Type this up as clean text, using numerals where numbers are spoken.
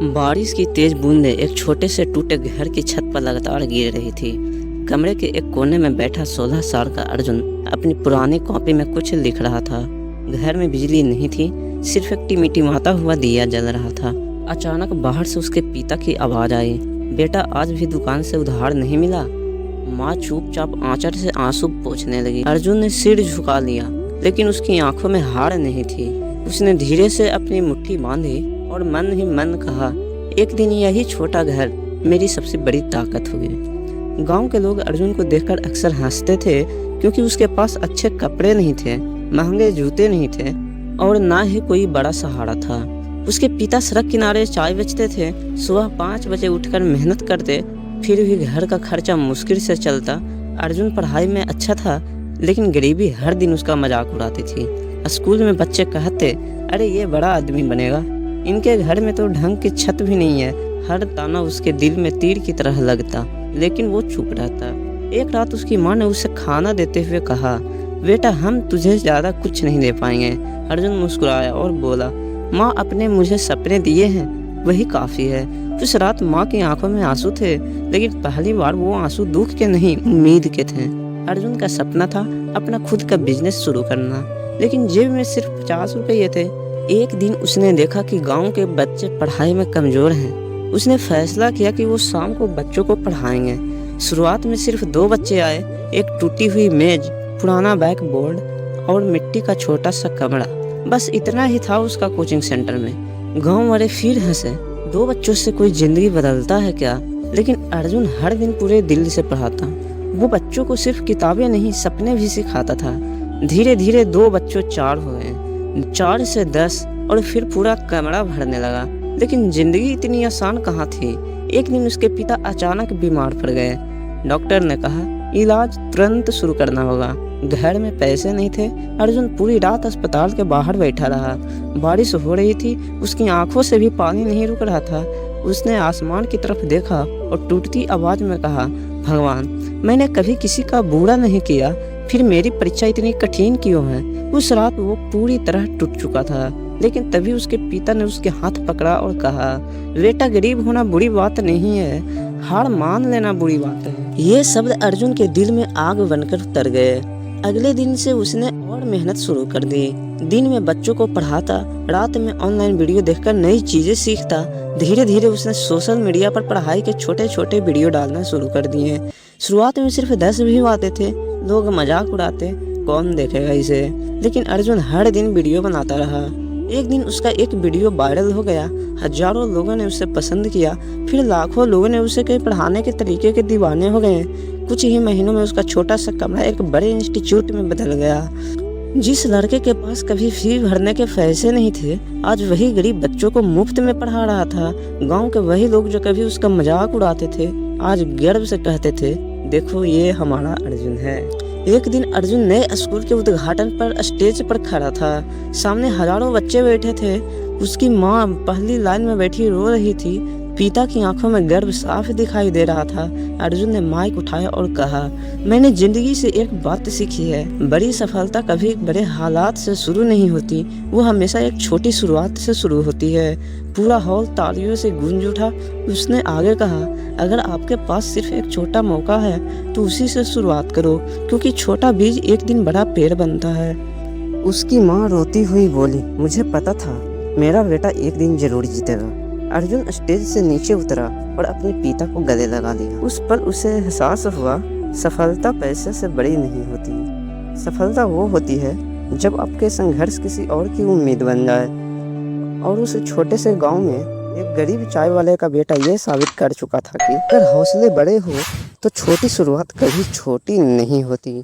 बारिश की तेज बूंदें एक छोटे से टूटे घर की छत पर लगातार गिर रही थी। कमरे के एक कोने में बैठा 16 साल का अर्जुन अपनी पुरानी कॉपी में कुछ लिख रहा था। घर में बिजली नहीं थी, सिर्फ एक टिमटिमाता हुआ दिया जल रहा था। अचानक बाहर से उसके पिता की आवाज़ आई, बेटा आज भी दुकान से उधार नहीं मिला। माँ चुपचाप आंचल से आंसू पोंछने लगी। अर्जुन ने सिर झुका लिया, लेकिन उसकी आंखों में हार नहीं थी। उसने धीरे से अपनी मुट्ठी बांधी और मन ही मन कहा, एक दिन यही छोटा घर मेरी सबसे बड़ी ताकत होगी। गांव के लोग अर्जुन को देखकर अक्सर हंसते थे, क्योंकि उसके पास अच्छे कपड़े नहीं थे, महंगे जूते नहीं थे और ना ही कोई बड़ा सहारा था। उसके पिता सड़क किनारे चाय बेचते थे, सुबह 5 बजे उठकर मेहनत करते, फिर भी घर का खर्चा मुश्किल से चलता। अर्जुन पढ़ाई में अच्छा था, लेकिन गरीबी हर दिन उसका मजाक उड़ाती थी। स्कूल में बच्चे कहते, अरे ये बड़ा आदमी बनेगा, इनके घर में तो ढंग की छत भी नहीं है। हर ताना उसके दिल में तीर की तरह लगता, लेकिन वो चुप रहता। एक रात उसकी माँ ने उसे खाना देते हुए कहा, बेटा हम तुझे ज़्यादा कुछ नहीं दे पाएंगे। अर्जुन मुस्कुराया और बोला, माँ अपने मुझे सपने दिए हैं, वही काफ़ी है। उस रात माँ की आंखों में आंसू थे, लेकिन पहली बार वो आंसू दुख के नहीं, उम्मीद के थे। अर्जुन का सपना था अपना खुद का बिजनेस शुरू करना, लेकिन जेब में सिर्फ 50 रुपये थे। एक दिन उसने देखा कि गांव के बच्चे पढ़ाई में कमज़ोर हैं। उसने फैसला किया कि वो शाम को बच्चों को पढ़ाएंगे। शुरुआत में सिर्फ 2 बच्चे आए, एक टूटी हुई मेज, पुराना बैक बोर्ड और मिट्टी का छोटा सा कमरा। बस इतना ही था उसका कोचिंग सेंटर में। गांव वाले फिर हंसे, 2 बच्चों से कोई ज़िंदगी बदलता है क्या? लेकिन अर्जुन हर दिन पूरे दिल से पढ़ाता। वो बच्चों को सिर्फ किताबें नहीं, सपने भी सिखाता था। धीरे धीरे 2 बच्चों 4 हुए, 4 से 10 और फिर पूरा कमरा भरने लगा। लेकिन जिंदगी इतनी आसान कहाँ थी। एक दिन उसके पिता अचानक बीमार पड़ गए। डॉक्टर ने कहा इलाज तुरंत शुरू करना होगा। घर में पैसे नहीं थे। अर्जुन पूरी रात अस्पताल के बाहर बैठा रहा। बारिश हो रही थी, उसकी आंखों से भी पानी नहीं रुक रहा था। उसने आसमान की तरफ देखा और टूटती आवाज में कहा, भगवान मैंने कभी किसी का बुरा नहीं किया, फिर मेरी परीक्षा इतनी कठिन क्यों है? उस रात वो पूरी तरह टूट चुका था, लेकिन तभी उसके पिता ने उसके हाथ पकड़ा और कहा, बेटा गरीब होना बुरी बात नहीं है, हार मान लेना बुरी बात है। ये शब्द अर्जुन के दिल में आग बनकर उतर गए। अगले दिन से उसने और मेहनत शुरू कर दी। दिन में बच्चों को पढ़ाता, रात में ऑनलाइन वीडियो देखकर नई चीजें सीखता। धीरे धीरे उसने सोशल मीडिया पर पढ़ाई के छोटे छोटे वीडियो डालना शुरू कर दिए। शुरुआत में सिर्फ 10 व्यू आते थे, लोग मजाक उड़ाते, कौन देखेगा इसे। लेकिन अर्जुन हर दिन वीडियो बनाता रहा। एक दिन उसका एक वीडियो वायरल हो गया, हजारों लोगों ने उसे पसंद किया, फिर लाखों लोगों ने उसे के पढ़ाने के तरीके के दीवाने हो गए। कुछ ही महीनों में उसका छोटा सा कमरा एक बड़े इंस्टीट्यूट में बदल गया। जिस लड़के के पास कभी फी भरने के पैसे नहीं थे, आज वही गरीब बच्चों को मुफ्त में पढ़ा रहा था। गांव के वही लोग जो कभी उसका मजाक उड़ाते थे, आज गर्व से कहते थे, देखो ये हमारा अर्जुन है। एक दिन अर्जुन नए स्कूल के उद्घाटन पर स्टेज पर खड़ा था। सामने हजारों बच्चे बैठे थे। उसकी माँ पहली लाइन में बैठी रो रही थी। पिता की आंखों में गर्व साफ दिखाई दे रहा था। अर्जुन ने माइक उठाया और कहा, मैंने जिंदगी से एक बात सीखी है, बड़ी सफलता कभी बड़े हालात से शुरू नहीं होती, वो हमेशा एक छोटी शुरुआत से शुरू होती है। पूरा हॉल तालियों से गूंज उठा। उसने आगे कहा, अगर आपके पास सिर्फ एक छोटा मौका है तो उसी से शुरुआत करो, क्योंकि छोटा बीज एक दिन बड़ा पेड़ बनता है। उसकी माँ रोती हुई बोली, मुझे पता था मेरा बेटा एक दिन जरूर जीतेगा। अर्जुन स्टेज से नीचे उतरा और अपने पिता को गले लगा लिया। उस पर उसे एहसास हुआ, सफलता पैसे से बड़ी नहीं होती। सफलता वो होती है जब आपके संघर्ष किसी और की उम्मीद बन जाए। और उस छोटे से गांव में एक गरीब चाय वाले का बेटा ये साबित कर चुका था कि अगर हौसले बड़े हो तो छोटी शुरुआत कभी छोटी नहीं होती।